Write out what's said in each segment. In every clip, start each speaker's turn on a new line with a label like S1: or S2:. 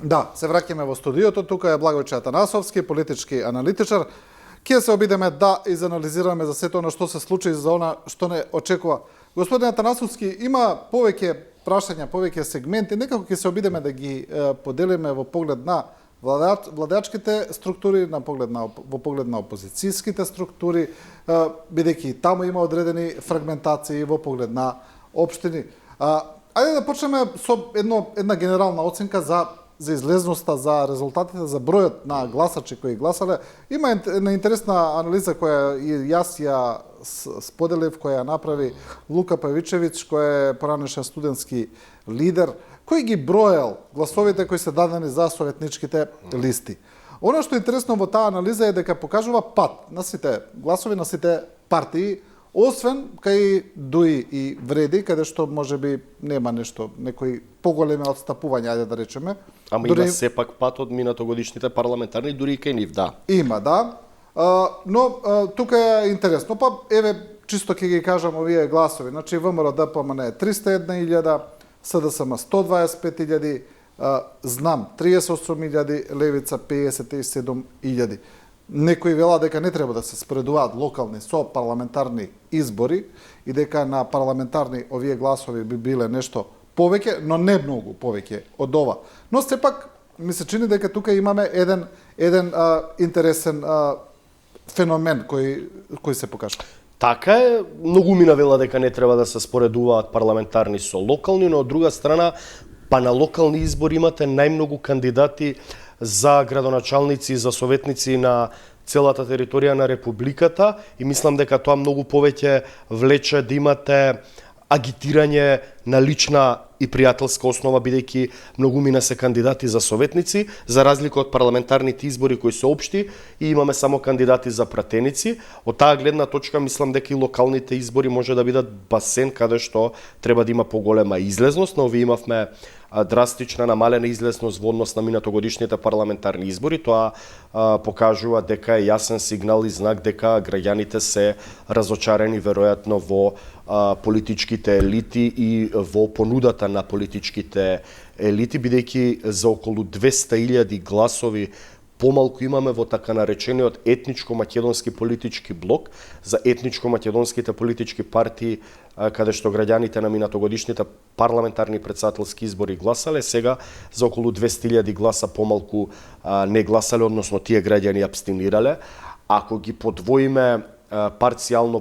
S1: Да, се враќаме во студиото, тука е Благојче Атанасовски, политички аналитичар. Ке се обидеме да изанализираме за сето она што се случи и за она што не очекува. Господин Атанасовски, има повеќе прашања, повеќе сегменти, некако ќе се обидеме да ги поделиме во поглед на владеачките структури, во поглед на опозицијските структури, бидејќи таму има одредени фрагментации во поглед на општини. Ајде да почнеме со една генерална оценка за излезноста, за резултатите, за бројот на гласачи кои гласале. Има една интересна анализа која и јас ја споделив, која ја направи Лука Павичевиќ, кој е поранешен студентски лидер, кој ги бројал гласовите кои се дадени за советничките листи. Оно што е интересно во таа анализа е дека покажува пат на сите гласови на сите партии, освен кај ДУИ и Вреди, каде што можеби нема нешто, некои поголеми отстапувања, ајде да речеме.
S2: Ама има сепак пат од минатогодишните парламентарни, дури и кај нив, да.
S1: Има, да. Но тука е интересно. Па, еве, чисто ќе ги кажам овие гласови. Значи, ВМРО ДПМН е 301.000, СДСМ 125.000, ЗНАМ 38.000, Левица 57.000. Некои велат дека не треба да се споредуваат локални со парламентарни избори и дека на парламентарни овие гласови би биле нешто повеќе, но не многу повеќе од ова. Но сепак ми се чини дека тука имаме еден интересен феномен кој се покажа.
S2: Така е, многу мина вела дека не треба да се споредуваат парламентарни со локални, но од друга страна, па на локални избори имате најмногу кандидати за градоначалници и за советници на целата територија на Републиката и мислам дека тоа многу повеќе влече да имате агитирање на лична и пријателска основа, бидејќи многу мина се кандидати за советници, за разлика од парламентарните избори кои се општи и имаме само кандидати за пратеници. Од таа гледна точка мислам дека и локалните избори може да бидат басен каде што треба да има поголема излезност, но овие имавме драстична намалена излезност во однос на минатогодишните парламентарни избори. Тоа покажува дека е јасен сигнал и знак дека граѓаните се разочарени веројатно во политичките елити и во понудата на политичките елити, бидејќи за околу 200.000 гласови помалку имаме во така наречениот етничко-македонски политички блок, за етничко-македонските политички партии, каде што граѓаните на минатогодишните парламентарни претседателски избори гласале, сега за околу 200.000 гласа помалку не гласале, односно тие граѓани абстинирале. Ако ги подвоиме парцијално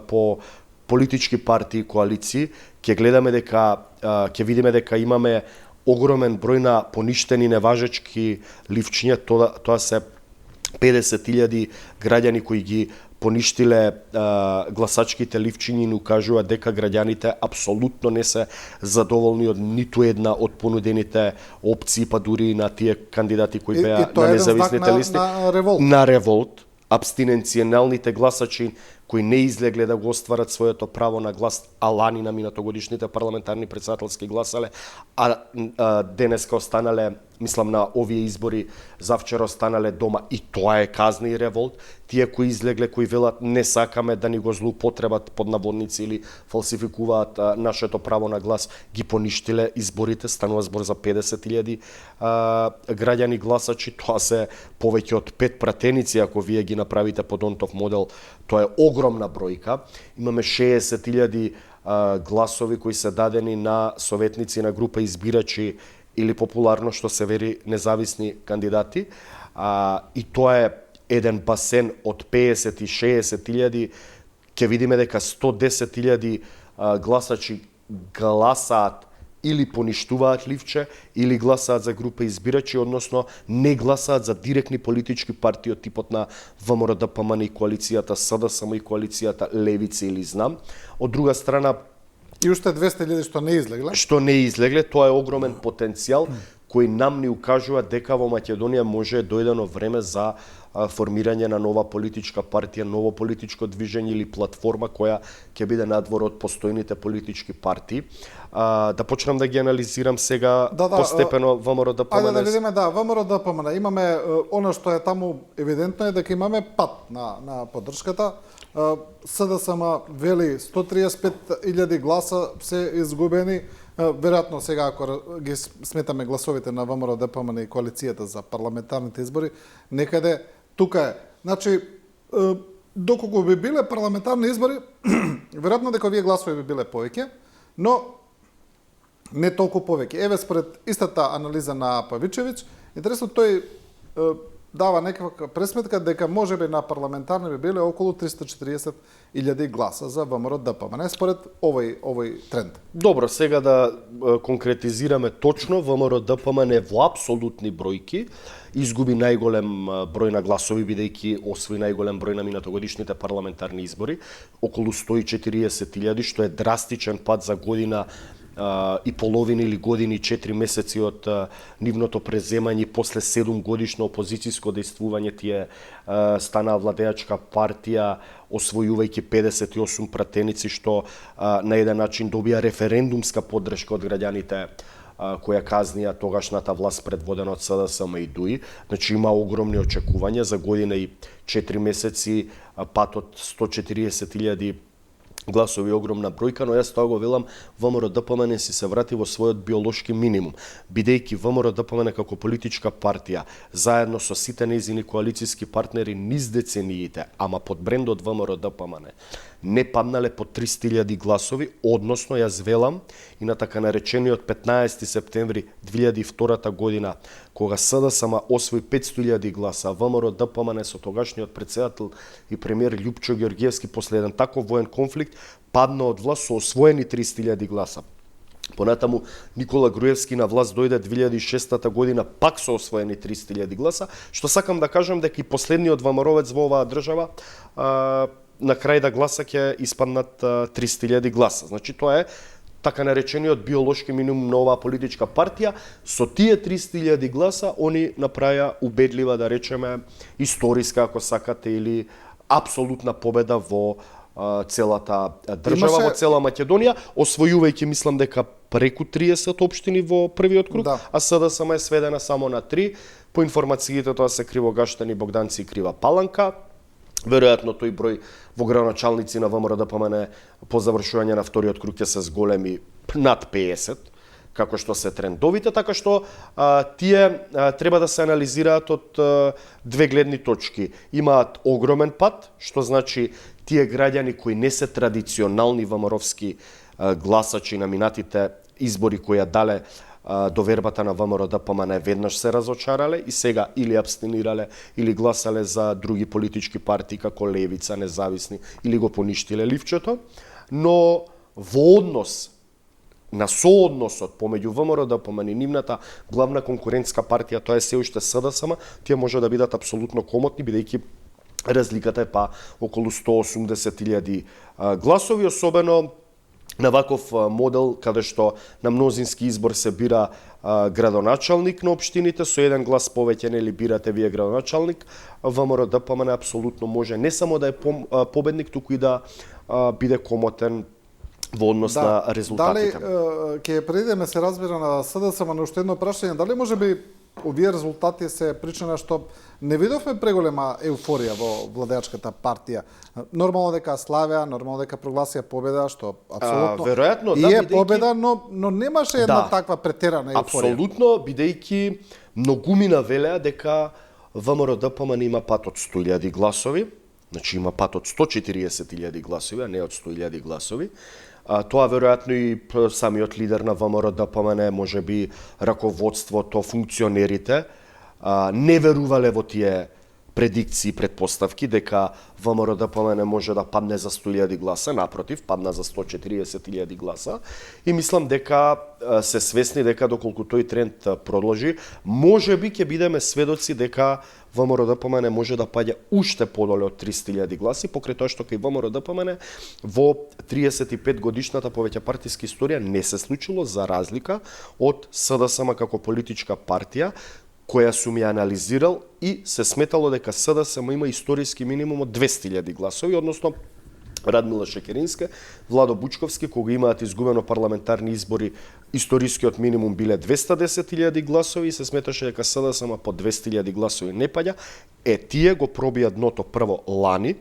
S2: по политички партии и коалиции, ќе видиме дека имаме огромен број на поништени неважечки ливчиња, тоа се 50.000 граѓани кои ги поништиле гласачките ливчиња и ни укажуваат дека граѓаните апсолутно не се задоволни од ниту една од понудените опции, па дури на тие кандидати кои беа на независните листи. На револт. Абстиненцијалните гласачи кои не излегле да го остварат своето право на глас, а лани на минатогодишните парламентарни претседателски гласале, а денеска останале, мислам на овие избори, завчера останале дома, и тоа е казна и револт. Тие кои излегле, кои велат не сакаме да ни го злоупотребат под наводници или фалсификуваат нашето право на глас, ги поништиле изборите, станува збор за 50.000 граѓани гласачи, тоа се повеќе од 5 пратеници, ако вие ги направите под онтов модел, тоа е огромна бројка. Имаме 60.000 гласови кои се дадени на советници на група избирачи или популарно што се вери независни кандидати. И тоа е еден басен од 50 и 60.000. Ќе видиме дека 110.000 гласачи гласаат или поништуваат ливче, или гласаат за група избирачи, односно не гласаат за директни политички партии од типот на ВМРО ДПМН и коалицијата СДСМ и коалицијата Левица или ЗНАМ. Од друга страна,
S1: и уште 200.000 што не излегле.
S2: Што не излегле, тоа е огромен потенцијал кој нам ни укажува дека во Македонија може дојдено време за формирање на нова политичка партија, ново политичко движење или платформа која ќе биде надвор од постојните политички партии. Да почнам да ги анализирам сега постепено ВМРО ДПМН.
S1: Ајде да видиме, ВМРО ДПМН. Имаме она што е таму евидентно е дека имаме пат на поддршката. СДСМ вели 135.000 гласа се изгубени, Веројатно сега ако ги сметаме гласовите на ВМРО ДПМН и коалицијата за парламентарните избори, некаде тука е. Значи, доколку би биле парламентарни избори, веројатно дека овие гласови би биле повеќе, но не толку повеќе. Еве според истата анализа на Павичевиќ, интересно тој дава некаква пресметка дека можеби на парламентарни би биле околу 340.000 гласа за ВМРО ДПМН според овој тренд.
S2: Добро, сега да конкретизираме точно, ВМРО ДПМН во апсолутни бројки изгуби најголем број на гласови, бидејќи освои најголем број на минатогодишните парламентарни избори, околу 140.000, што е драстичен пат за година и половина или години и 4 месеци од нивното преземање после 7 годишно опозицијско дејствување тие стана владеачка партија, освојувајќи 58 пратеници, што на еден начин добија референдумска поддршка од граѓаните која казнија тогашната власт предводена од СДСМ и ДУИ. Значи има огромни очекувања за година и 4 месеци, пат од 140.000 гласови огромна бројка, но јас тоа го велам, ВМРО ДПМН си се врати во својот биолошки минимум, бидејќи ВМРО ДПМН како политичка партија, заедно со сите нејзини коалицијски партнери низ децениите, ама под брендот ВМРО ДПМН, не паднале по 300.000 гласови, односно јас велам и на така наречениот 15 септември 2002 година, кога СДСМ освои 500.000 гласа, ВМРО ДПМН со тогашниот претседател и премиер Љупчо Ѓорѓиевски после еден таков воен конфликт падна од власт со освоени 300.000 гласа. Понатаму Никола Груевски на власт дојде 2006 година пак со освоени 300.000 гласа, што сакам да кажам дека и последниот ВМРО-вец во оваа држава на крај да гласа ќе испаднат 300.000 гласа. Значи тоа е така наречениот биолошки минимум на оваа политичка партија. Со тие 300.000 гласа они направија убедлива, да речеме, историска, ако сакате, или апсолутна победа во целата држава, во цела Македонија, освојувајќи, мислам дека преку 30 општини во првиот круг,
S1: да.
S2: А СДСМ е сведена само на 3. По информациите тоа се Кривогаштани, Богданци и Крива Паланка. Веројатно тој број во градоначалници на ВМРО ДПМН по завршување на вториот круг ќе се зголеми над 50, како што се трендовите, така што тие треба да се анализираат од две гледни точки. Имаат огромен пат, што значи тие граѓани кои не се традиционални ВМРО-вски гласачи на минатите избори кои ја дале довербата на ВМРО ДПМН веднаш се разочарале и сега или абстенирале или гласале за други политички партии како Левица, Независни или го поништиле ливчето, но во однос на соодносот помеѓу ВМРО ДПМН и нивната главна конкурентска партија, тоа е се уште СДСМ, тие може да бидат апсолутно комотни, бидејќи разликата е па околу 180.000 гласови, особено на ваков модел каде што на мнозински избор се бира градоначалник на општините, со еден глас повеќе нели бирате вие градоначалник, ВМРО ДПМН апсолутно може не само да е победник, туку и да биде комотен во однос на резултатите.
S1: Дали ќе предидеме се разбира на СДСМ, на уште едно прашање, дали можеби овие резултати се причина што не видовме преголема еуфорија во владеачката партија. Нормално дека славеа, нормално дека прогласија победа, што апсолутно
S2: веројатно
S1: да, е победа, но немаше една таква претерана еуфорија.
S2: Апсолутно, бидејќи многумина велеа дека ВМРО ДПМН има пат од 100.000 гласови, значи има пат од 140.000 гласови, а не од 100.000 гласови. Тоа веројатно и самиот лидер на ВМРО ДПМН, можеби раководството, функционерите, не верувале во тие предикции, предпоставки дека ВМРО ДПМН може да падне за 100.000 гласа, напротив, падна за 140.000 гласа. И мислам дека се свесни дека доколку тој тренд продолжи, можеби ќе бидеме сведоци дека ВМРО ДПМН може да паѓа уште подоле од 300.000 гласи, покрај тоа што кај ВМРО ДПМН во 35 годишната повеќапартиска историја не се случило, за разлика од СДСМ како политичка партија, која сум ја анализирал и се сметало дека СДСМ има историски минимум од 200.000 гласови, односно Радмила Шекеринска, Владо Бучковски, кога имаат изгубено парламентарни избори, историскиот минимум биле 210.000 гласови и се сметаше дека СДСМ по 200.000 гласови не паѓа. Тие го пробија дното прво лани,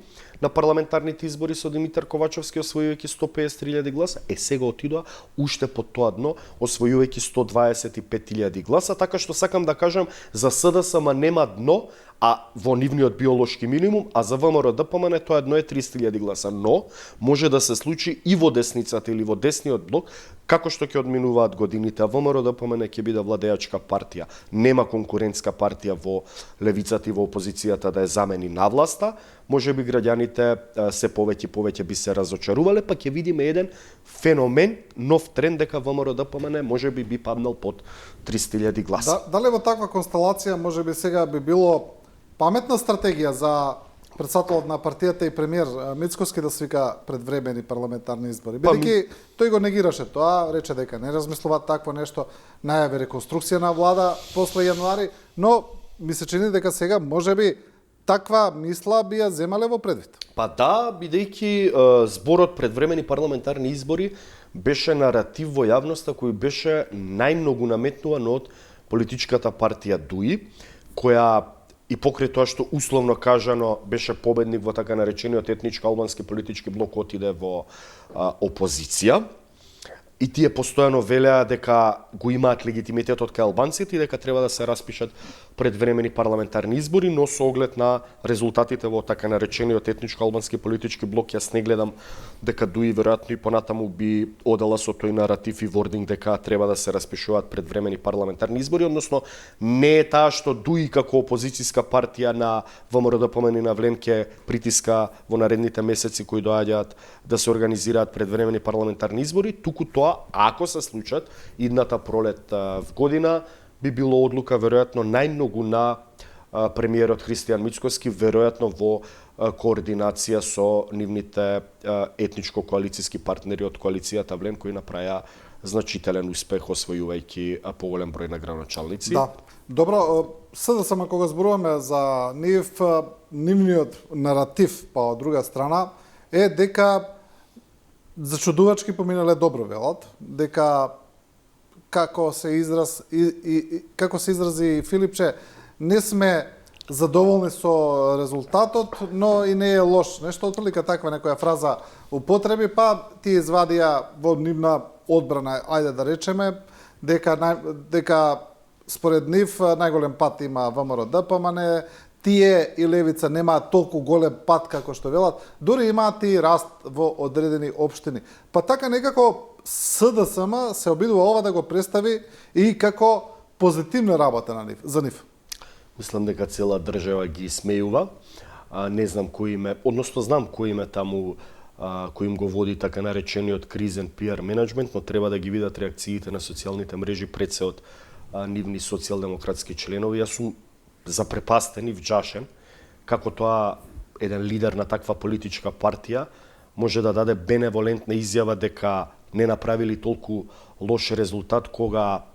S2: на парламентарните избори со Димитар Ковачевски освојувајќи 153.000 гласа, сега отидоа уште под тоа дно, освојувајќи 125.000 гласа, така што сакам да кажам, за СДСМ нема дно, а во нивниот биолошки минимум, а за ВМРО ДПМН тоа дно е 300.000 гласа. Но може да се случи и во десницата или во десниот блок, како што ќе одминуваат годините, а ВМРО ДПМН ќе биде владеачка партија. Нема конкурентска партија во левицата и во опозицијата да ја замени на власта. Може би граѓаните се повеќе би се разочарувале, па ќе видиме еден феномен, нов тренд дека ВМРО ДПМН може би паднал под 300.000 гласа.
S1: Дали во таква констелација може би сега би било паметна стратегија за председателот на партијата и премиер Мицкоски да свика предвремени парламентарни избори? Бидејќи тој го негираше тоа, рече дека не размислува такво нешто, најави реконструкција на влада после јануари, но ми се чини дека сега можеби таква мисла би ја земале во предвид.
S2: Па да, бидејќи зборот предвремени парламентарни избори беше наратив во јавноста кој беше најмногу наметнуван од политичката партија ДУИ, која и покрај тоа што условно кажано беше победник во така наречениот етничко албански политички блок, отиде во опозиција. И тие постојано велеа дека го имаат легитимитетот кај албанците и дека треба да се распишат предвремени парламентарни избори, но со оглед на резултатите во така наречениот етничко албански политички блок, јас не гледам дека ДУИ веројатно и понатаму би одела со тој наратив и вординг дека треба да се распишуваат предвремени парламентарни избори, односно не е таа што ДУИ како опозицијска партија на ВМРО ДПМН на Вленке притиска во наредните месеци кои доаѓаат да се организираат предвремени парламентарни избори, туку тоа, ако се случат идната пролет в година, би било одлука веројатно најмногу на премиерот Христијан Мицкоски, веројатно во координација со нивните етничко коалицијски партнери од коалицијата Влен, кои направија значителен успех освојувајќи поголем број на градоначалници.
S1: Да. Добро, СДСМ кога зборуваме за нивниот наратив, па од друга страна, е дека зачудувачки поминале добро, велат, дека како се изрази Филипче, не сме задоволни со резултатот, но и не е лош. Нешто отприлика таква некоја фраза употреби, па тие извадија во нивна одбрана, ајде да речеме, дека според нив најголем пат има ВМРО ДПМН, тие и левица немаат толку голем пат како што велат, дури имаат и раст во одредени општини. Па така некако СДСМ се обидува ова да го представи и како позитивна работа за нив.
S2: Мислам дека цела држава ги смејува. Не знам кој име, односно знам кој име таму кој им го води така наречениот кризен пиар менеджмент, но треба да ги видат реакциите на социјалните мрежи пред се од нивни социјалдемократски членови. Јас сум запрепастен и вџашен како тоа еден лидер на таква политичка партија може да даде беневолентна изјава дека не направили толку лош резултат кога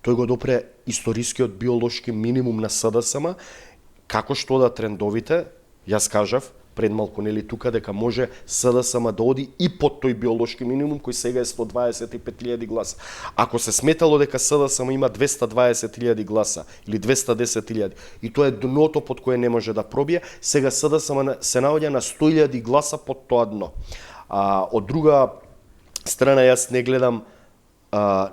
S2: тој го допре историскиот биолошки минимум на СДСМ, како што да трендовите, јас кажав пред малку нели тука дека може СДСМ да оди и под тој биолошки минимум кој сега е 125.000 гласа. Ако се сметало дека СДСМ има 220.000 гласа или 210.000 и тоа е дното под кое не може да пробие, сега СДСМ се наоѓа на 100.000 гласа под тоа дно. Од друга страна јас не гледам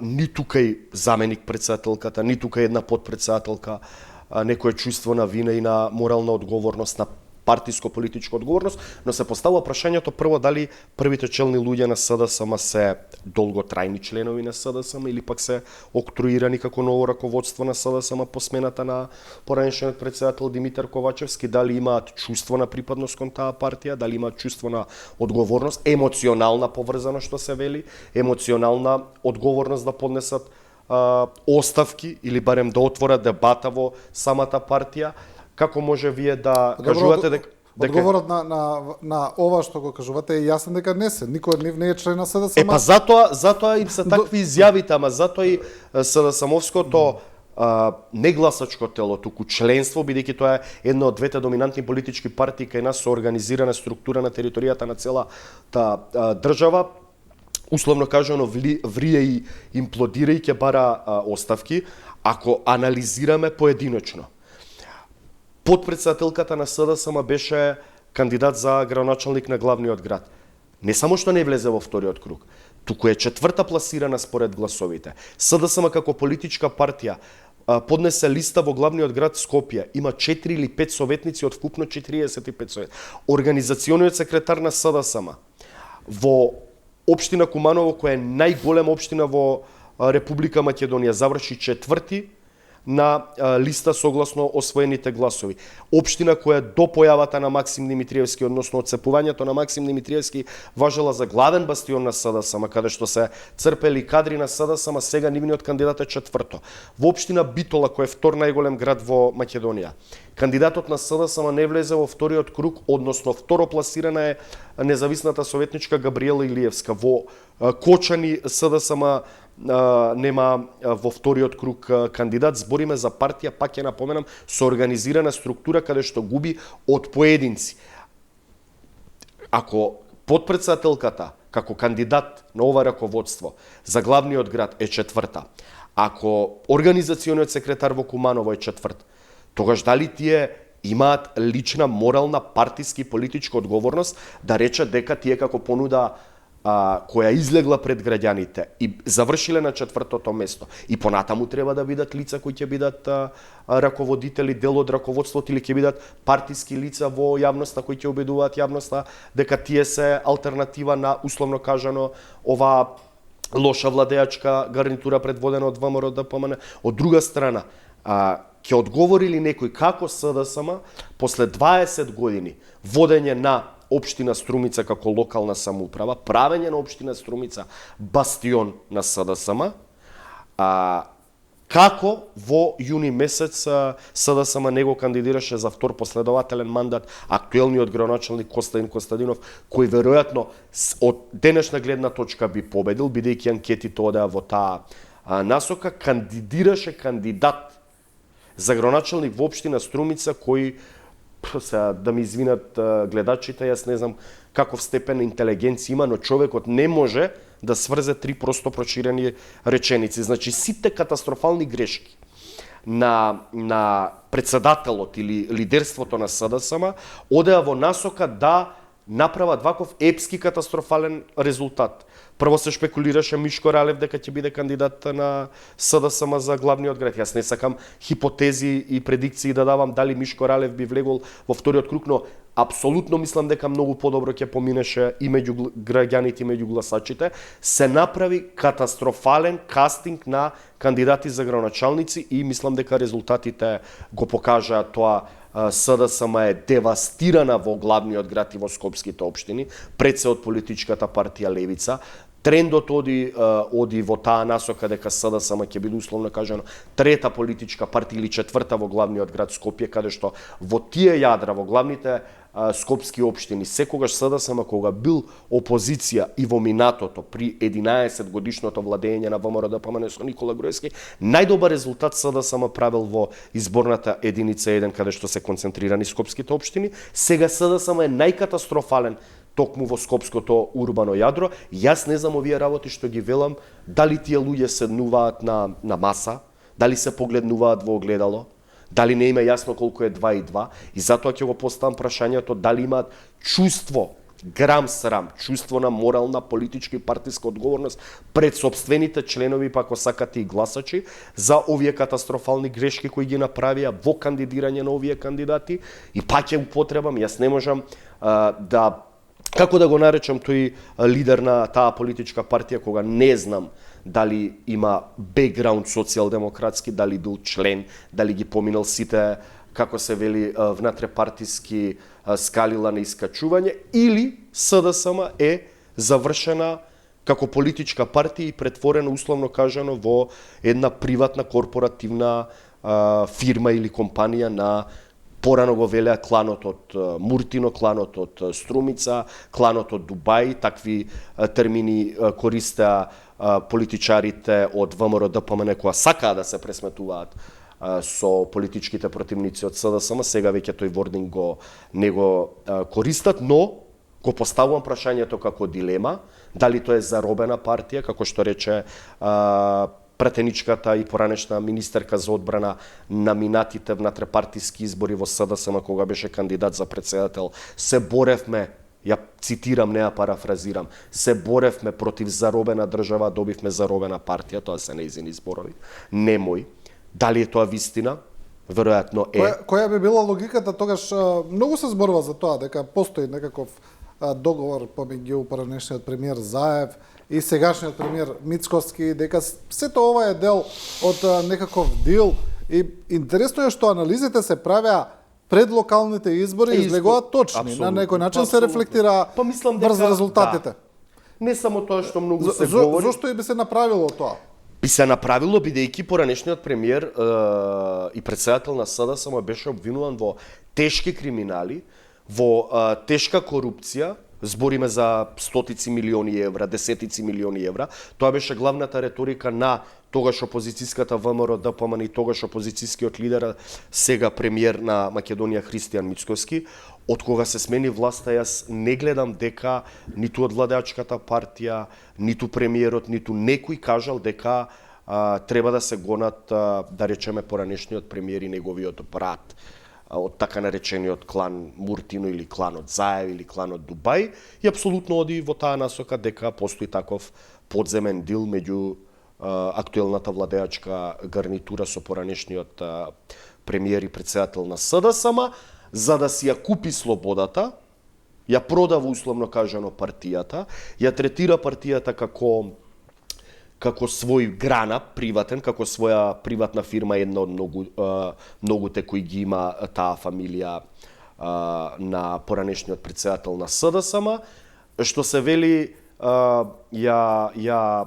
S2: ни тука заменик председателката, ни тука една подпредседателка, некое чувство на вина и на морална одговорност, на партиско-политичка одговорност, но се поставува прашањето прво дали првите челни луѓе на СДСМ се долготрајни членови на СДСМ или пак се октруирани како ново раководство на СДСМ по смената на поранешниот председател Димитар Ковачевски, дали имаат чувство на припадност кон таа партија, дали имаат чувство на одговорност, емоционална поврзаност што се вели, емоционална одговорност да поднесат оставки или барем да отворат дебата во самата партија. Како може вие да кажувате дека
S1: одговорот на ова што го кажувате е јасен дека не се, никој од нив не е член на СДСМ.
S2: Па затоа им се такви изјавите, ама затоа и СДСМовското не гласачко тело, туку членство, бидејќи тоа е една од двете доминантни политички партии кај нас со организирана структура на територијата на целата држава, условно кажано врие и имплодирајќи бара оставки, ако анализираме поединочно. Подпредседателката на СДСМ беше кандидат за градоначалник на главниот град. Не само што не влезе во вториот круг, туку е четврта пласирана според гласовите. СДСМ како политичка партија поднесе листа во главниот град Скопје. Има 4 или 5 советници од вкупно 45 советници. Организациониот секретар на СДСМ во општина Куманово, која е најголема општина во Република Македонија, заврши четврти на листа согласно освоените гласови. Општина која до појавата на Максим Димитриевски, односно одцепувањето на Максим Димитриевски, важела за главен бастион на СДСМ, каде што се црпели кадри на СДСМ, сега нивниот кандидат е четврто. Во општина Битола, кој е втор најголем град во Македонија, кандидатот на СДСМ не влезе во вториот круг, односно второ пласирана е независната советничка Габриела Илиевска. Во Кочани СДСМ нема во вториот круг кандидат. Збориме за партија, пак ќе напоменам, со организирана структура каде што губи од поединци. Ако подпредседателката како кандидат на ова раководство за главниот град е четврта, ако организациониот секретар во Куманово е четврт, тогаш дали тие имаат лична, морална, партиски, политичка одговорност да речат дека тие како понуда која излегла пред граѓаните и завршиле на четвртото место и понатаму треба да бидат лица кои ќе бидат раководители, дел од раководството или ќе бидат партиски лица во јавноста кои ќе убедуваат јавноста дека тие се алтернатива на, условно кажано, ова лоша владеачка гарнитура предводена од ВМРО ДПМН. Од друга страна, ќе одговори ли некој како СДСМ после 20 години водење на општина Струмица како локална самоуправа, правење на општина Струмица бастион на СДСМ, како во јуни месец СДСМ не го кандидираше за втор последователен мандат актуелниот градоначалник Костадин Костадинов, кој веројатно од денешна гледна точка би победил, бидејќи анкетите одеа во таа насока, кандидираше кандидат за градоначалник во општина Струмица кој, да ми извинат гледачите, јас не знам каков степен интелигенција има, но човекот не може да сврзе три просто прочирени реченици. Значи, сите катастрофални грешки на председателот или лидерството на СДСМ одеа во насока да направат ваков епски катастрофален резултат. Прво се шпекулираше Мишко Ралев дека ќе биде кандидат на СДСМ за главниот град. Јас не сакам хипотези и предикции да давам дали Мишко Ралев би влегол во вториот круг, но апсолутно мислам дека многу подобро ќе поминеше и меѓу граѓаните и меѓу гласачите. Се направи катастрофален кастинг на кандидати за градоначалници и мислам дека резултатите го покажаат тоа. СДСМ е девастирана во главниот град и во скопските општини, пред се од политичката партија Левица. Трендот оди во таа насока дека СДСМ ќе биде, условно кажано, трета политичка партија или четврта во главниот град Скопје, каде што во тие јадра, во главните скопски општини, секогаш СДСМ кога бил опозиција и во минатото при 11 годишното владење на ВМРО ДПМН со Никола Груевски, најдобар резултат СДСМ правил во изборната единица 1 каде што се концентрирани скопските општини. Сега СДСМ е најкатастрофален токму во скопското урбано јадро. Јас не знам овие работи што ги велам, дали тие луѓе седнуваат на маса, дали се погледнуваат во огледало, дали не има јасно колку е 2 и 2, и затоа ќе го поставам прашањето дали имаат чувство, грам срам, чувство на морална, политичка и партиска одговорност пред собствените членови, па ако сакате и гласачи, за овие катастрофални грешки кои ги направија во кандидирање на овие кандидати. И пак ќе употребам, јас не можам како да го наречам тој лидер на таа политичка партија, кога не знам дали има бекграунд социјалдемократски, дали бил член, дали ги поминал сите, како се вели, внатре-партиски скалила на искачување, или СДСМ е завршена како политичка партија и претворена, условно кажано, во една приватна корпоративна фирма или компанија на, порано го велеа, кланот од Муртино, кланот од Струмица, кланот од Дубај. Такви термини користеа политичарите од ВМРО ДПМН која сакаа да се пресметуваат со политичките противници од СДСМ. Сега веќе тој вординг не го користат, но го поставувам прашањето како дилема, дали тоа е заробена партија, како што рече пратеничката и поранешна министерка за одбрана на минатите внатрепартиски избори во СДСМ кога беше кандидат за председател, се боревме, ја цитирам, не ја парафразирам, се боревме против заробена држава, добивме заробена партија, тоа се нејзини зборови, не мои. Дали е тоа вистина? Веројатно е.
S1: Која би била логиката тогаш? Многу се зборува за тоа дека постои некаков договор помеѓу поранешниот премиер Заев и сегашниот премиер Мицкоски, дека сето ова е дел од некаков дил. И интересно е што анализите се правеа пред локалните избори и излегуваат точни. На некој начин се рефлектира врз резултатите.
S2: Не само тоа што многу се говори.
S1: Зошто и би се направило тоа?
S2: Би се направило бидејќи поранешниот премиер и председател на СДСМ беше обвинуван во тешки криминали, во тешка корупција, збориме за стотици милиони евра, десетици милиони евра. Тоа беше главната реторика на тогаш опозицијската ВМРО ДПМН и тогаш опозицијскиот лидер, сега премиер на Македонија Христијан Мицкоски. Од кога се смени власта, јас не гледам дека ниту од владеачката партија, ниту премиерот, ниту некој кажал дека треба да се гонат, да речеме, поранешниот премиер и неговиот брат од така наречениот клан Муртино или кланот Заев или кланот Дубај, и апсолутно оди во таа насока дека постои таков подземен дил меѓу актуелната владеачка гарнитура со поранешниот премиер и председател на СДСМ, за да си ја купи слободата, ја продава условно кажано партијата, ја третира партијата како свој грана приватен, како своја приватна фирма, една од многуте кои ги има таа фамилија на поранешниот председател на СДСМ, што се вели ја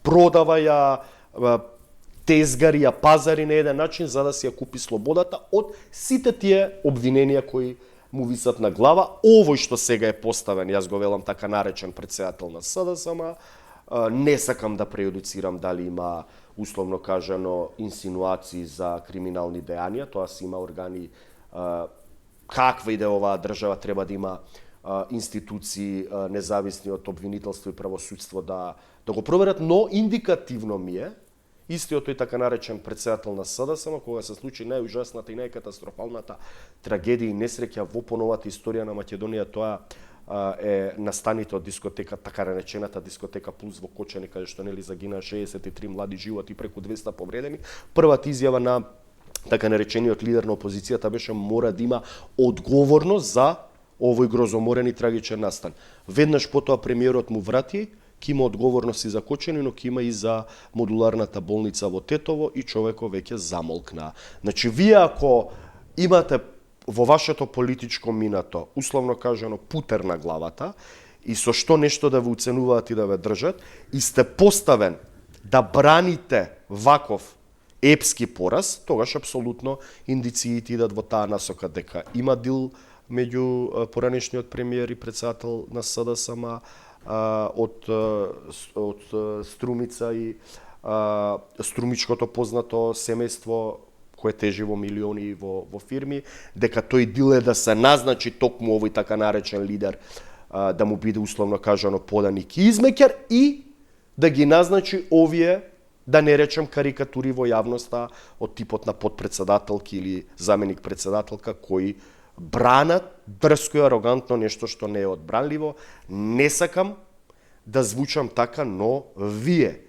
S2: продава, ја тезгари, ја пазари на еден начин за да си ја купи слободата од сите тие обвиненија кои му висат на глава. Овој што сега е поставен, јас го велам така наречен председател на СДСМ, не сакам да преюдицирам дали има условно кажано инсинуации за криминални дејанија, тоа си има органи, каква и да е оваа држава, треба да има институции независни од обвинителство и правосудство да го проверат, но индикативно ми е истиот тој така наречен председател на СДСМ, кога се случи најужасната и најкатастрофалната трагедија и несреќа во поновата историја на Македонија, тоа е настаните од дискотека, така наречената дискотека Плюс во Кочани, каде што нели загинаа 63 млади животи и преку 200 повредени. Првата изјава на така наречениот лидер на опозицијата беше мора да има одговорност за овој грозоморен и трагичен настан. Веднаш потоа премиерот му врати, ќе има одговорност и за Кочани, но ќе има и за модуларната болница во Тетово, и човекот веќе замолкна. Значи, вие ако имате во вашето политичко минато, условно кажано, путер на главата, и со што нешто да ве уценуваат и да ве држат, и сте поставен да браните ваков епски пораз, тогаш апсолутно индициите идат во таа насока дека има дил меѓу поранешниот премиер и председател на СДСМ од Струмица и струмичкото познато семејство кое тежи во милиони во фирми, дека тој дил е да се назначи токму овој така наречен лидер, да му биде условно кажано поданик и измеќар, и да ги назначи овие, да не речем карикатури во јавноста од типот на подпредседателки или заменик председателка, кои бранат дрско и арогантно нешто што не е одбранливо. Не сакам да звучам така, но вие,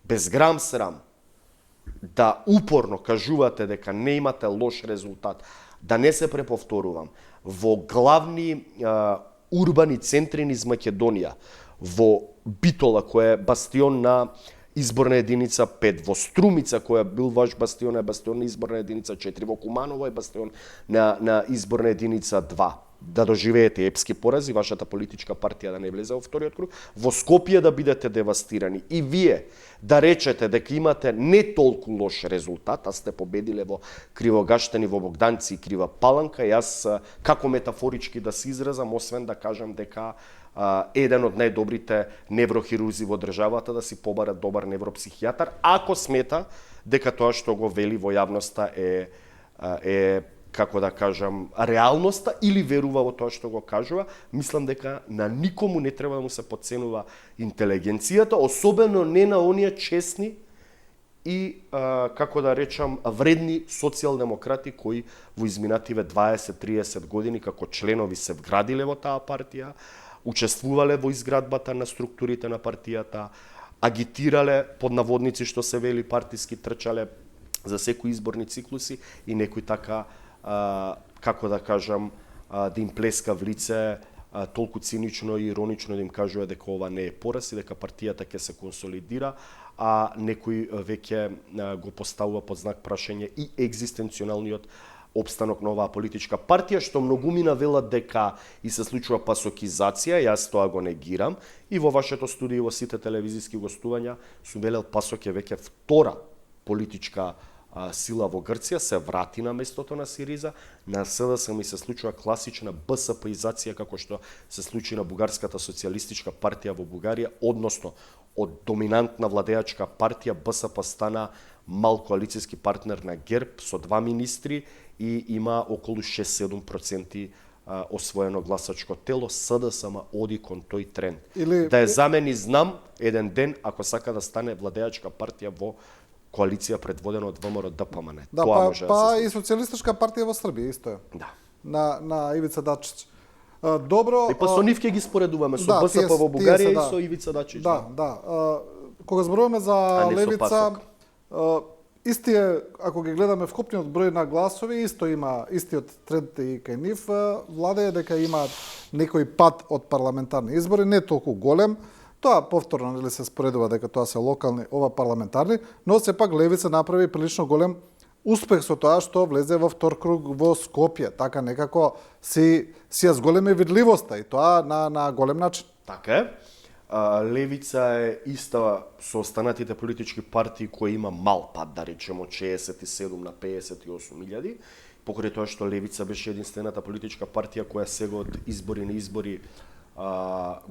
S2: без грам срам, да упорно кажувате дека не имате лош резултат, да не се преповторувам, во главни урбани центри низ Македонија, во Битола, која е бастион на изборна единица 5, во Струмица, која бил ваш бастион, е бастион на изборна единица 4, во Куманово е бастион на изборна единица 2. Да доживеете епски порази, вашата политичка партија да не влезе во вториот круг, во Скопје да бидете девастирани, и вие да речете дека имате не толку лош резултат, а сте победиле во Кривогаштани, во Богданци и Крива Паланка. Јас, како метафорички да се изразам, освен да кажам дека еден од најдобрите неврохирурзи во државата да си побара добар невропсихијатар, ако смета дека тоа што го вели во јавноста е како да кажам, реалноста, или верува во тоа што го кажува. Мислам дека на никому не треба да му се подценува интелигенцијата, особено не на оние честни и, како да речам, вредни социјалдемократи кои во изминативе 20-30 години како членови се вградиле во таа партија, учествувале во изградбата на структурите на партијата, агитирале под наводници што се вели партиски, трчале за секои изборни циклуси и некој така, како да кажам, да им плеска в лице толку цинично и иронично да им кажува дека ова не е пораз и дека партијата ќе се консолидира, а некој веќе го поставува под знак прашање и екзистенционалниот обстанок на оваа политичка партија, што многумина велат дека и се случува пасокизација, јас тоа го негирам, и во вашето студио во сите телевизиски гостувања сум велел Пасок е веќе втора политичка сила во Грција, се врати на местото на Сириза, на СДСМ ми се случува класична БСП-изација како што се случи на Бугарската социјалистичка партија во Бугарија, односно од доминантна владеачка партија БСП стана мал коалицијски партнер на ГЕРБ со 2 министри и има околу 6-7% освоено гласачко тело. СДСМ оди кон тој тренд. Да ја замени, знам, еден ден, ако сака да стане владеачка партија во коалиција предводена од ВМРО ДПМН.
S1: Да,
S2: тоа може да се
S1: и социјалистичка партија во Србија исто е.
S2: Да.
S1: На Ивица Дачич. Добро.
S2: И па со нив ќе ги споредуваме со БСП во Бугарија и со Ивица Дачич.
S1: Да. Кога зборуваме за левица, истиот, ако ги гледаме вкупниот број на гласови, има истиот тренд и кај нив. Владеја дека имаат некој пат од парламентарни избори, не толку голем. Тоа повторно нели се споредува дека тоа се локални, ова парламентарни, но сепак левица направи прилично голем успех со тоа што влезе во втор круг во Скопје, така некако си ја зголеми видливоста и тоа на голем начин.
S2: Така е. Левица е иста со останатите политички партии кои има мал пат, да речемо 67 на 58.000, покрај тоа што Левица беше единствената политичка партија која сега од избори на избори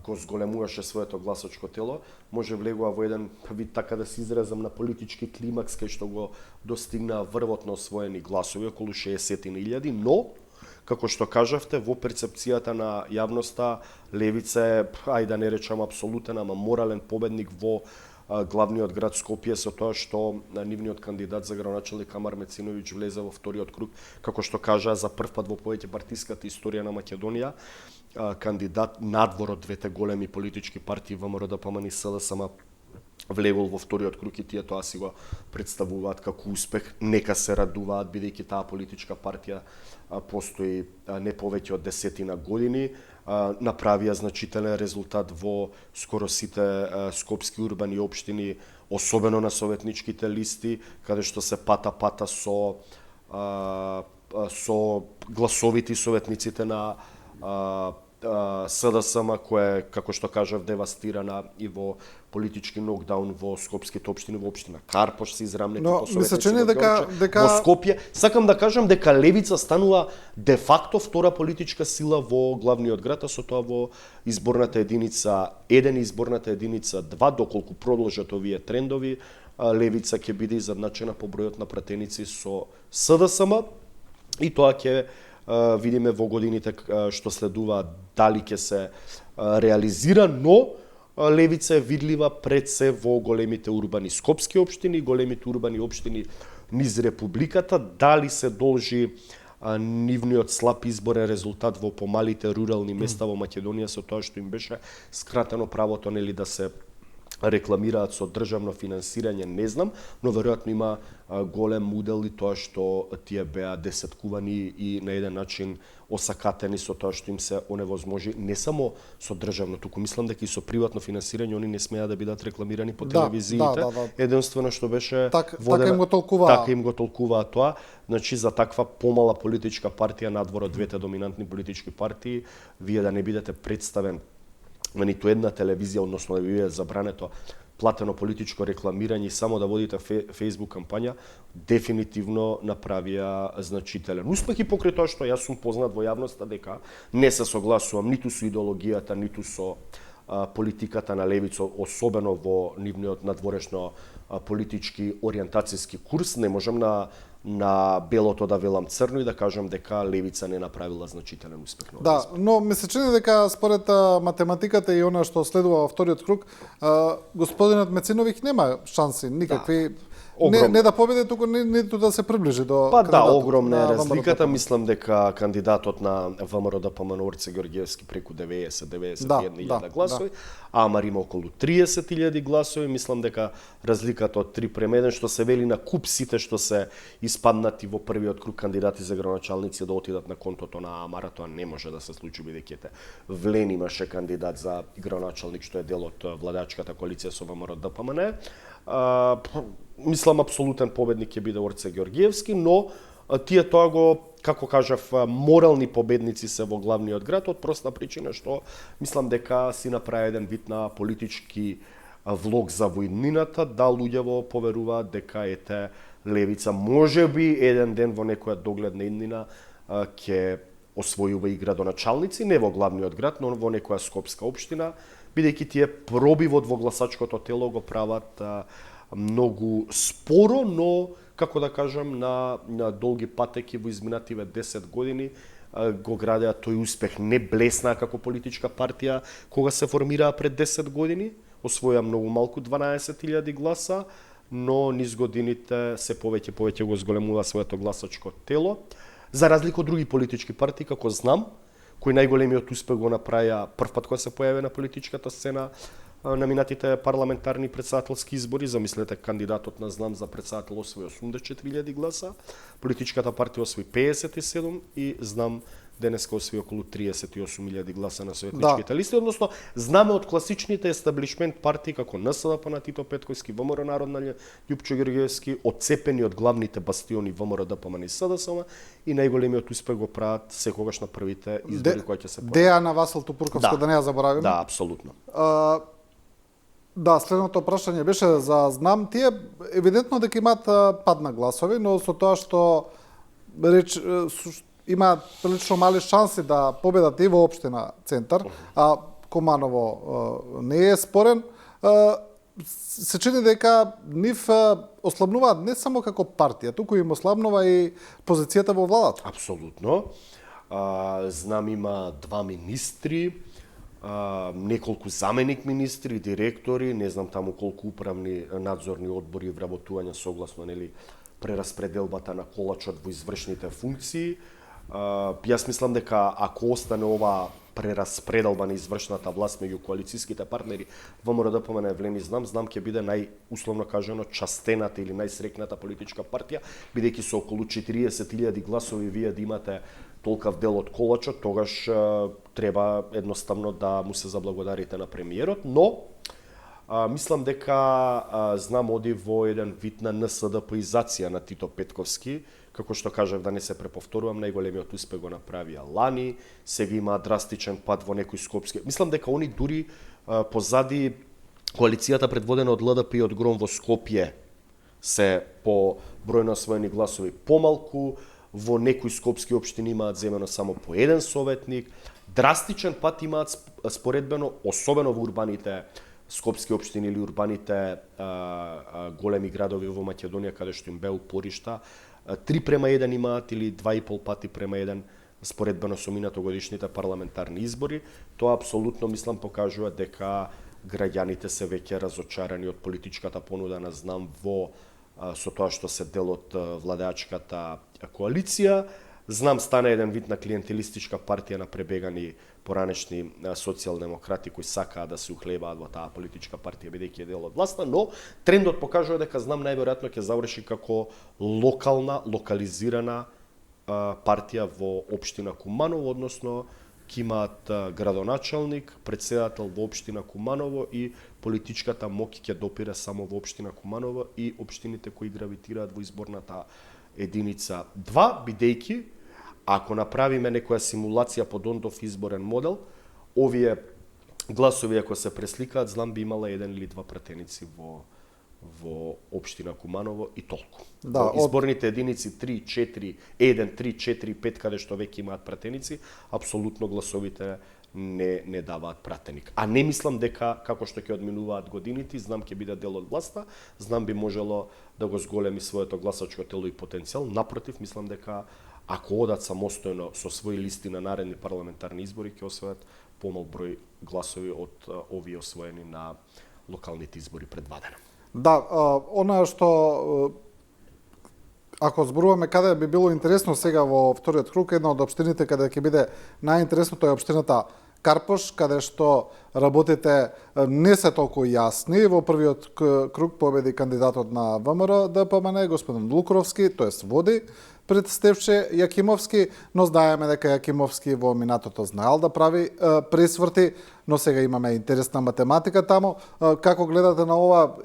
S2: го зголемуваше своето гласачко тело, може влегува во еден вид, така да се изразам, на политички климакс кај што го достигнаа врвотно освоени гласови, околу 60.000, но како што кажавте, во перцепцијата на јавноста Левица е, ајде да не речам апсолутен, ама морален победник во главниот град Скопје со тоа што нивниот кандидат за градоначелник Амар Мециновиќ влезе во вториот круг, како што кажа за прв пат во повеќе партиската историја на Македонија, кандидат надвор од двете големи политички партии ВМРО ДПМН и СДСМ влегол во вториот круг и тие тоа си го представуваат како успех. Нека се радуваат, бидејќи таа политичка партија постои не повеќе од 10 години, направија значителен резултат во скоро сите скопски урбани општини, особено на советничките листи, каде што се пата со гласовите советниците на СДСМ, која е, како што кажав, девастирана и во политички нокдаун во скопските општини, во општина Карпош се израмнети
S1: по советници
S2: во Скопје. Сакам да кажам дека Левица станува де факто втора политичка сила во главниот град, а со тоа во изборната единица 1 и изборната единица 2, доколку продолжат овие трендови, Левица ќе биде изедначена по бројот на пратеници со СДСМ и тоа ќе видиме во годините што следуваат дали ќе се реализира, но Левица е видлива пред се во големите урбани скопски општини, големите урбани општини низ републиката, дали се должи нивниот слаб изборен резултат во помалите рурални места во Македонија со тоа што им беше скратено правото нели да се рекламираат со државно финансирање, не знам, но веројатно има голем удел и тоа што тие беа десеткувани и на еден начин осакатени со тоа што им се оневозможи не само со државно, туку мислам дека и со приватно финансирање они не смеа да бидат рекламирани по телевизиите. Единствено што беше
S1: така им
S2: го толкуваа тоа. Значи за таква помала политичка партија надвор од двете доминантни политички партии, вие да не бидете представен на ниту една телевизија, односно да ви биде забрането платено политичко рекламирање и само да водите Facebook кампања, дефинитивно направија значителен успех и покрај тоа што јас сум познат во јавноста дека не се согласувам ниту со идеологијата, ниту со политиката на левица, особено во нивниот надворешно политички ориентацијски курс. Не можам на белото да велам црно и да кажам дека левица не направила значителен успех на
S1: да, но ми се чини дека според математиката и она што следува во вториот круг, господинот Мециновиќ нема шанси никакви. не да победи, туку ниту да се приближи до
S2: Па да,
S1: кандидатот
S2: огромна е
S1: на
S2: разликата.
S1: ВМРО-ДПМН.
S2: Мислам дека кандидатот на ВМРО-ДПМН Орце Георгиевски преку 90-91.000 гласови, а Амар има околу 30.000 гласови. Мислам дека разликата од 3:1, што се вели на куп сите што се испаднати во првиот круг кандидати за градоначалници да отидат на контото на Амара, тоа не може да се случи бидејќи Влен имаше кандидат за градоначалник што е дел од владачката коалиција со ВМРО-ДПМН. Мислам апсолутен победник ќе биде Орце Георгиевски, но тие тоа го, како кажав, морални победници се во главниот град од проста причина што мислам дека си направи еден вид на политички влог за војнината, да луѓето поверуваат дека ете левица можеби еден ден во некоја догледна иднина ќе освојува и градоначалници, не во главниот град, но во некоја скопска општина, бидејќи тие пробивот во гласачкото тело го прават многу споро, но како да кажам на долги патеки во изминативе 10 години го градеа тој успех. Не блесна како политичка партија кога се формираа пред 10 години, освоја многу малку 12.000 гласа, но низ годините се повеќе го зголемува своето гласачко тело. За разлика од други политички партии, како знам, кои најголемиот успех го направија прв пат кога се појави на политичката сцена на минатите парламентарни председателски избори. Замислете, кандидатот на Знам за председател освои 84.000 гласа, политичката партија освои 57 и Знам денеска освои околу 38.000 гласа на советничките листи, односно знаме од класичните естаблишмент партии како НСДП на Тито Петковски, ВМРО Народна Љупчо Георгиевски, отцепени од главните бастиони ВМРО-ДПМН и СДСМ и најголемиот успех го прават секогаш на првите избори кои ќе се појават.
S1: Деја на Васил Тупурковска, да не ја заборавиме.
S2: Да, апсолутно.
S1: Да, следното прашање беше за Знам. Тие евидентно дека имаат пад на гласови, но со тоа што имаат прилично мали шанси да победат и во општина Центар, а Куманово не е спорен, се чини дека нив ослабнуваат не само како партија, туку им ослабнува и позицијата во владата.
S2: Апсолутно. Знам има 2 министри, неколку заменик министри, директори, не знам таму колку управни надзорни одбори и вработувања согласно прераспределбата на колачот во извршните функции. Јас мислам дека ако остане ова прераспределба на извршната власт меѓу коалицијските партнери ВМРО-ДПМН Влен и Знам ќе биде условно кажано частената или најсрекната политичка партија, бидејќи со околу 40.000 гласови вие да имате толкав дел од колачот, тогаш треба едноставно да му се заблагодарите на премиерот, но мислам дека Знам оди во еден вид на НСДПизација на Тито Петковски, како што кажав, да не се преповторувам, најголемиот успех го направија лани, сега има драстичен пад во некои скопски. Мислам дека они дури позади коалицијата предводена од ЛДП и од ГРОМ во Скопје се по број на освоени гласови помалку, во некои скопски општини имаат земено само по еден советник, драстичен пат имаат споредбено, особено во урбаните скопски општини или урбаните големи градови во Македонија, каде што им беа упоришта, 3:1 имаат или 2,5 пати према 1 споредбено со минатогодишните парламентарни избори. Тоа апсолутно, мислам, покажува дека граѓаните се веќе разочарани од политичката понуда на Знам со тоа што се дел од владеачката коалиција. Знам стана еден вид на клиентелистичка партија на пребегани поранешни социјалдемократи кои сакаат да се ухлебаат во таа политичка партија бидејќи е дел од власта, но трендот покажува дека Знам најверојатно ќе заврши како локализирана партија во општина Куманово, односно ќе имаат градоначалник, председател во општина Куманово и политичката моќ ќе допира само во општина Куманово и општините кои гравитираат во изборната единица 2, бидејќи ако направиме некоја симулација по Дондов изборен модел, овие гласови ако се пресликаат, Знам би имала 1 или 2 пратеници во општина Куманово и толку.
S1: Да,
S2: изборните единици 3, 4, 1, 3, 4, 5, каде што веќе имаат пратеници, апсолутно гласовите не даваат пратеник. А не мислам дека, како што ќе одминуваат годините, Знам ќе биде дел од власта, Знам би можело да го зголеми своето гласачко тело и потенцијал. Напротив, мислам дека ако одат самостојно со своји листи на наредни парламентарни избори, ќе освојат помал број гласови од овие освоени на локалните избори предвадено.
S1: Да, она што ако зборуваме каде би било интересно сега во вториот круг, една од општините каде ќе биде најинтересното е општината Карпош, каде што работите не се толку јасни. Во првиот круг победи кандидатот на ВМРО ДПМН, господин Лукровски, тоест води пред Стефче Јакимовски, но знаеме дека Јакимовски во минатото знаел да прави пресврти, но сега имаме интересна математика таму. Како гледате на ова?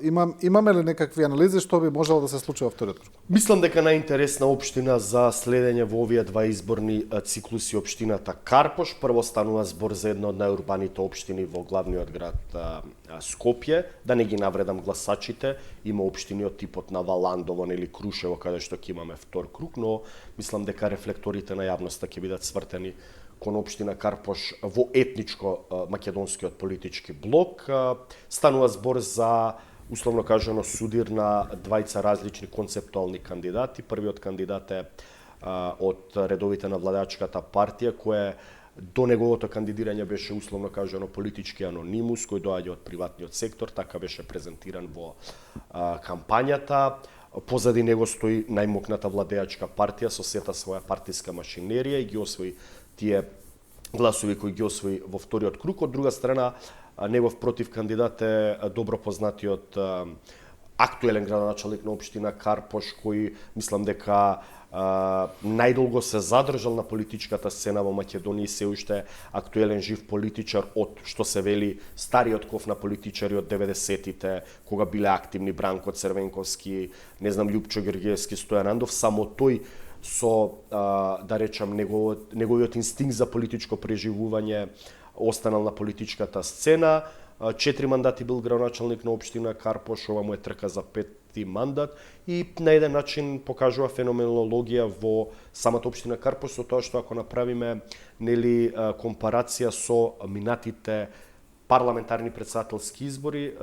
S1: Имаме ли некакви анализи што би можело да се случи во вториот круг?
S2: Мислам дека најинтересна општина за следење во овие два изборни циклуси општината Карпош. Прво станува збор за една од најурбаните општини во главниот град Скопје. Да не ги навредам гласачите, има општини од типот на Валандово или Крушево каде што ќе имаме втор круг, но мислам дека рефлекторите на јавноста ќе бидат свртени кон општина Карпош во етничко македонскиот политички блок. Станува збор за, условно кажано, судир на двајца различни концептуални кандидати. Првиот кандидат е од редовите на владеачката партија, кој до неговото кандидирање беше, условно кажано, политички анонимус, кој доаѓа од приватниот сектор, така беше презентиран во кампањата. Позади него стои најмокната владеачка партија со сета своја партиска машинерија и ги освои тие гласови кои ги освои во вториот круг. Од друга страна, негов против кандидат е добро познатиот актуелен градоначалник на општина Карпош, кој мислам дека најдолго се задржал на политичката сцена во Македонија и се уште актуелен жив политичар од, што се вели, стариот ков на политичари од 90-тите, кога биле активни Бранко Црвенковски, не знам, Љупчо Гергиевски, Стојан Андов, само тој со, да речам, неговиот инстинкт за политичко преживување останал на политичката сцена. 4 мандати бил градоначалник на општина Карпош, ова му е трка за 5-ти мандат и на еден начин покажува феноменологија во самата општина Карпош со тоа што ако направиме компарација со минатите парламентарни претседателски избори,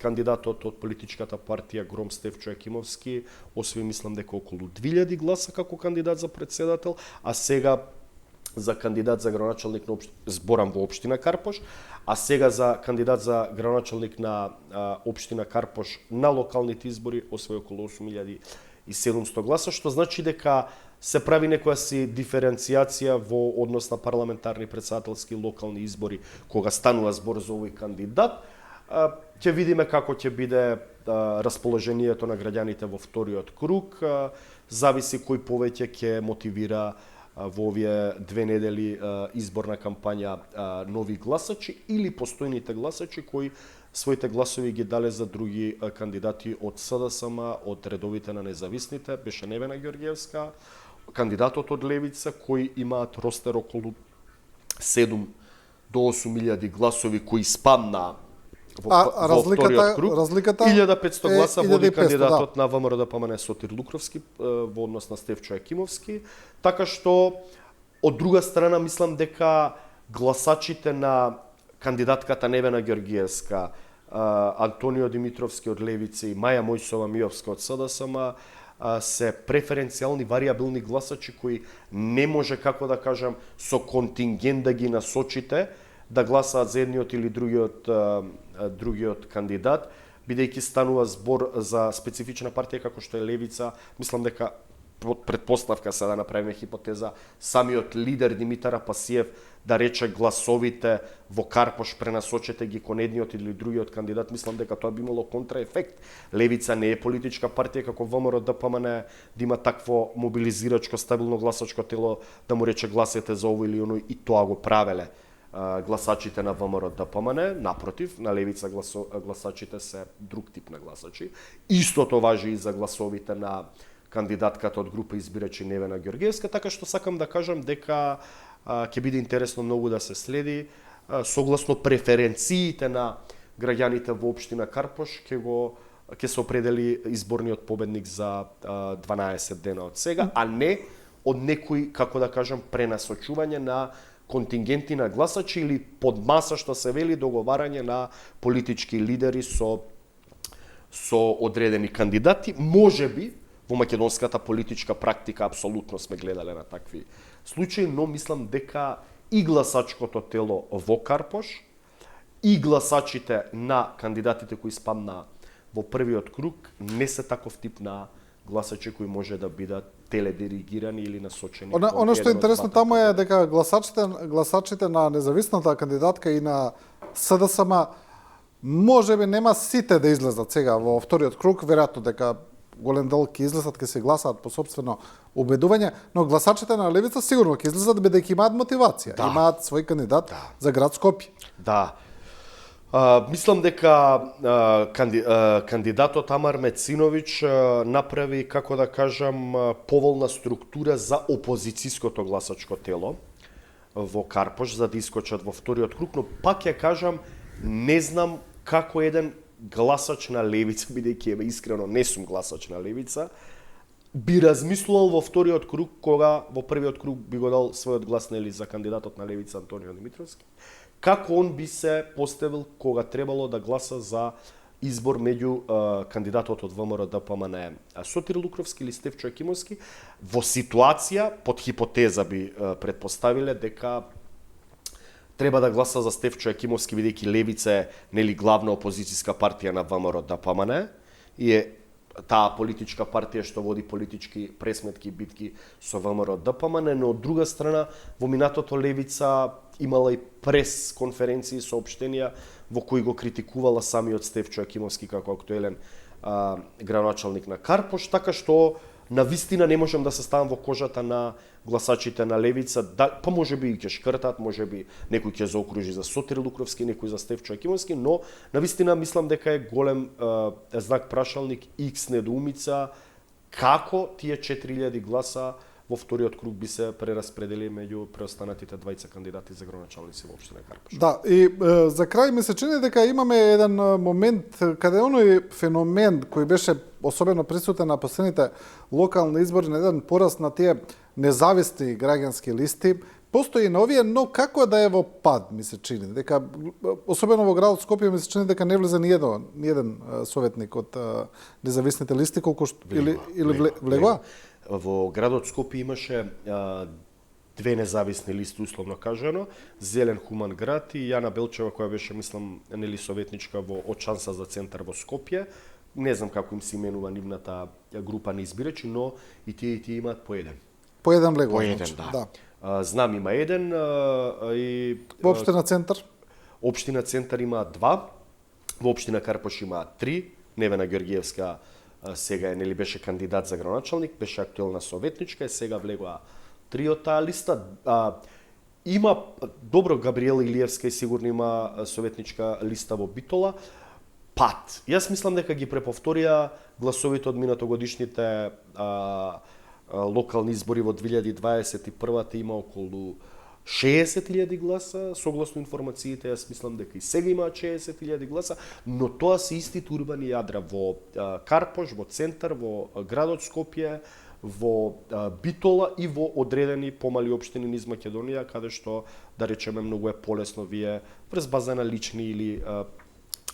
S2: кандидатот од политичката партија Гром Стефчо Јакимовски освои, мислам дека околу 2000 гласа како кандидат за претседател, а сега за кандидат за градоначалник на зборам во општина Карпош, а сега за кандидат за градоначалник на општина Карпош на локалните избори освои околу 8700 гласа, што значи дека се прави некоја си диференцијација во однос на парламентарни претседателски локални избори кога станува збор за овој кандидат. Ќе видиме како ќе биде расположението на граѓаните во вториот круг, зависи кој повеќе ќе мотивира во овие 2 недели изборна кампања нови гласачи или постојните гласачи кои своите гласови ги дале за други кандидати од СДСМ, од редовите на независните, беше Невена Ѓорѓиевска, кандидатот од Левица, кои имаат ростер околу 7 до 8000 гласови кои спадна во вториот круг.
S1: Разликата
S2: 1500 гласа води
S1: 1500,
S2: кандидатот на ВМРО ДПМН Сотир Лукровски во однос на Стефчо Јакимовски, така што од друга страна мислам дека гласачите на кандидатката Невена Ѓорѓиевска, Антонио Димитровски од Левица и Маја Мојсова Миовска од СДСМ се преференцијални варијабилни гласачи кои не може, како да кажам, со контингент да ги насочите да гласаат за едниот или другиот кандидат, бидејќи станува збор за специфична партија како што е Левица. Мислам дека предпоставка се да направиме хипотеза, самиот лидер Димитар Апасиев да рече гласовите во Карпош пренасочете ги кон едниот или другиот кандидат, мислам дека тоа би имало контраефект. Левица не е политичка партија како ВМРО ДПМН да има такво мобилизирачко стабилно гласачко тело да му рече гласете за ово или оно, и тоа го правеле гласачите на ВМРО ДПМН. Напротив, на Левица гласачите се друг тип на гласачи. Истото важи и за гласовите на кандидатката од група избирачи Невена Ѓорѓиевска, така што сакам да кажам дека ќе биде интересно многу да се следи согласно преференциите на граѓаните во општина Карпош, ќе се определи изборниот победник за 12 дена од сега, а не од некој, како да кажам, пренасочување на контингенти на гласачи или под маса, што се вели, договарање на политички лидери со одредени кандидати. Може би во македонската политичка практика апсолутно сме гледале на такви случаи, но мислам дека и гласачкото тело во Карпош, и гласачите на кандидатите кои спаднаа во првиот круг не се таков тип на гласачи кои може да бидат теледиригирани или насочени.
S1: Оно што е интересно таму е дека гласачите на независната кандидатка и на СДСМ можеби нема сите да излезат сега во вториот круг, веројатно дека голем дел ќе излезат, ќе се гласаат по собствено убедување, но гласачите на левица сигурно ќе излезат бидејќи имаат мотивација, имаат свој кандидат за град Скопје.
S2: Да. Мислам дека кандидатот Амар Мециновиќ направи, како да кажам, поволна структура за опозицијското гласачко тело во Карпош за да искочат во вториот круг, но пак ја кажам, не знам како еден гласач на левица, бидејќи искрено не сум гласач на левица, би размислувал во вториот круг, кога во првиот круг би го дал својот глас за кандидатот на левица Антонио Димитровски, како он би се поставил кога требало да гласа за избор меѓу кандидатот од ВМРО ДПМН Сотир Лукровски или Стефчо Екимовски, во ситуација, под хипотеза би предпоставиле дека треба да гласа за Стефчо Екимовски, бидејќи левица е нели главна опозицијска партија на ВМРО ДПМН и е таа политичка партија што води политички пресметки и битки со ВМРО ДПМН, но од друга страна во минатото левица имала и прес конференции, соопштенија во кои го критикувала самиот Стефчо Екимовски како актуелен градоначалник на Карпош, така што на вистина не можам да се ставам во кожата на гласачите на левица, па може би и ќе шкртат, може би некој ќе заокружи за Сотир Лукровски, некој за Стефчо Екимовски, но на вистина мислам дека е голем знак прашалник, икс недоумица, како тие 4000 гласа во вториот круг би се прераспределили меѓу преостанатите двајца кандидати за градоначалници во општина Карпош.
S1: Да, и за крај ми се чини дека имаме еден момент каде оној феномен кој беше особено присутен на последните локални избори, на еден пораст на тие независни граѓански листи, постои на овие, но како да е во пад, ми се чини. Дека, особено во градот Скопје, ми се чини дека не влезе ни еден советник од независните листи, колку или влегоа?
S2: Во градот Скопје имаше две независни листи, условно кажано, Зелен хуман град и Јана Белчева, која беше, мислам, нели советничка од шанса за центар во Скопје. Не знам како им се именува нивната група на избирачи, но и тие имаат по еден.
S1: По еден влегоа.
S2: По еден, да. Знам има еден и
S1: во општина Центар?
S2: Општина Центар има 2, во општина Карпош има 3, Невена Георгиевска сега нели беше кандидат за градоначалник, беше актуелна советничка и сега влегоа 3 од таа листа. Има добро Габриела Илиевска и сигурно има советничка листа во Битола. Пат. Јас мислам дека ги преповторија гласовите од минатогодишните локални избори во 2021-та има околу 60.000 гласа, согласно информациите, јас мислам дека и сега имаат 60.000 гласа, но тоа се истите урбани јадра во Карпош, во Центар, во градот Скопје, во Битола и во одредени помали општини низ Македонија, каде што, да речеме, многу е полесно вие врз база на лични или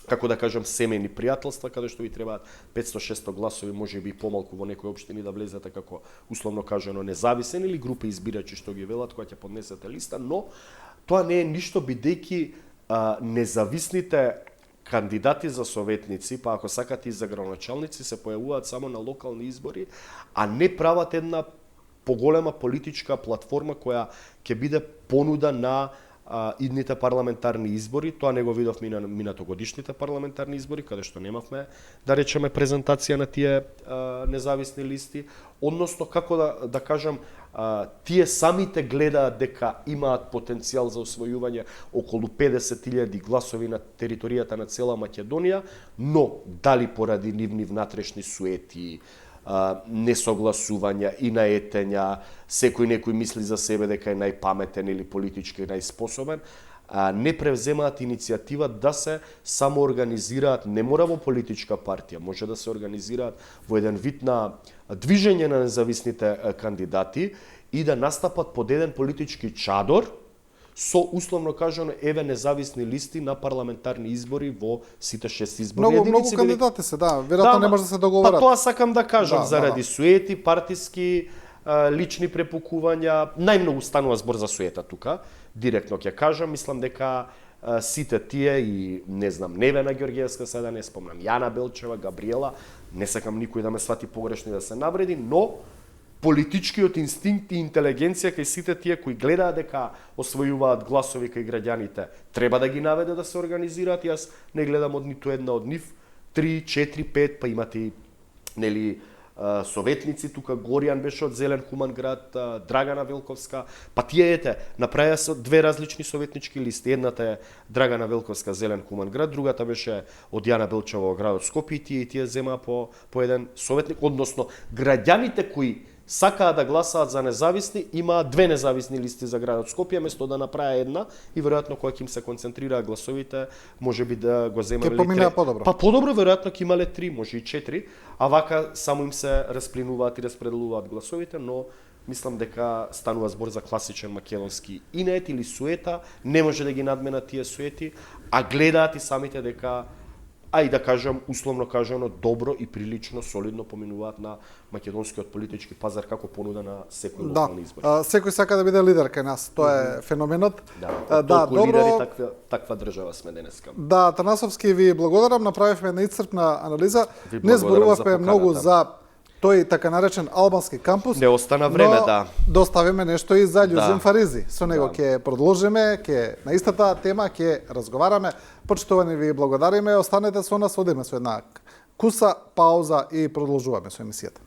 S2: како да кажам, семејни пријателства, каде што ви требаат 500-600 гласови, може би и помалку во некои општини да влезете како, условно кажано, независен или група избирачи што ги велат кога ќе поднесете листа, но тоа не е ништо бидејќи независните кандидати за советници, па ако сакате и за градоначалници, се појавуваат само на локални избори, а не прават една поголема политичка платформа која ќе биде понуда на идните парламентарни избори. Тоа не го видовме и на минатогодишните парламентарни избори, каде што немавме, да речеме, презентација на тие независни листи. Односно, како да кажам, тие самите гледаат дека имаат потенцијал за освојување околу 50.000 гласови на територијата на цела Македонија, но дали поради нивни внатрешни суети, несогласувања и наетења, некој мисли за себе дека е најпаметен или политички најспособен, не превземаат иницијатива да се самоорганизираат, не мора во политичка партија, може да се организираат во еден вид на движење на независните кандидати и да настапат под еден политички чадор со, условно кажано, еве независни листи на парламентарни избори во сите 6 изборни единици.
S1: Многу кандидати се, да, веројатно не може да се договорат.
S2: Па тоа сакам да кажам, заради суети, партиски, лични препукувања, најмногу станува збор за суета тука, директно ќе кажам, мислам дека сите тие и не знам Невена Ѓорѓевска, сега не спомнам, Јана Белчева, Габриела, не сакам никој да ме свати погрешно и да се навреди, но политичкиот инстинкт и интелигенција кај сите тие кои гледаат дека освојуваат гласови кај граѓаните, треба да ги наведе да се организираат. Јас не гледам од ниту една од нив, 3, 4, 5, па имате и нели советници, тука Горијан беше од Зелен хуман град, Драгана Велковска, па тие направија се две различни советнички листи. Едната е Драгана Велковска Зелен хуман град, другата беше од Јана Белчева во градот Скопје и тие зема по еден советник, односно граѓаните кои сакаат да гласаат за независни, имаат две независни листи за градот Скопје, место да направи една и веројатно кога ќе им се концентрираат гласовите, можеби да го земале.
S1: Ќе поминаа подобро.
S2: Па подобро веројатно ќе имале 3, може и 4, а вака само им се расплинуваат и распределуваат гласовите, но мислам дека станува збор за класичен македонски инет или суета, не може да ги надменат тие суети, а гледаат и самите дека а и да кажам, условно кажано, добро и прилично, солидно поминуваат на македонскиот политички пазар како понуда на секој локални избори.
S1: Секој сака да биде лидер кај нас, тоа е феноменот.
S2: Толку лидери, таква држава сме денеска.
S1: Да, Танасовски, ви благодарам, направивме една исцрпна анализа. Не зборувавме многу за тој така наречен албански кампус.
S2: Не остана време, да.
S1: Доставиме нешто и за Љузем Фаризи. Со него ќе продолжиме, ќе на истата тема ќе разговараме. Почитувани, ви благодариме. Останете со нас, одиме со една куса, пауза и продолжуваме со емисијата.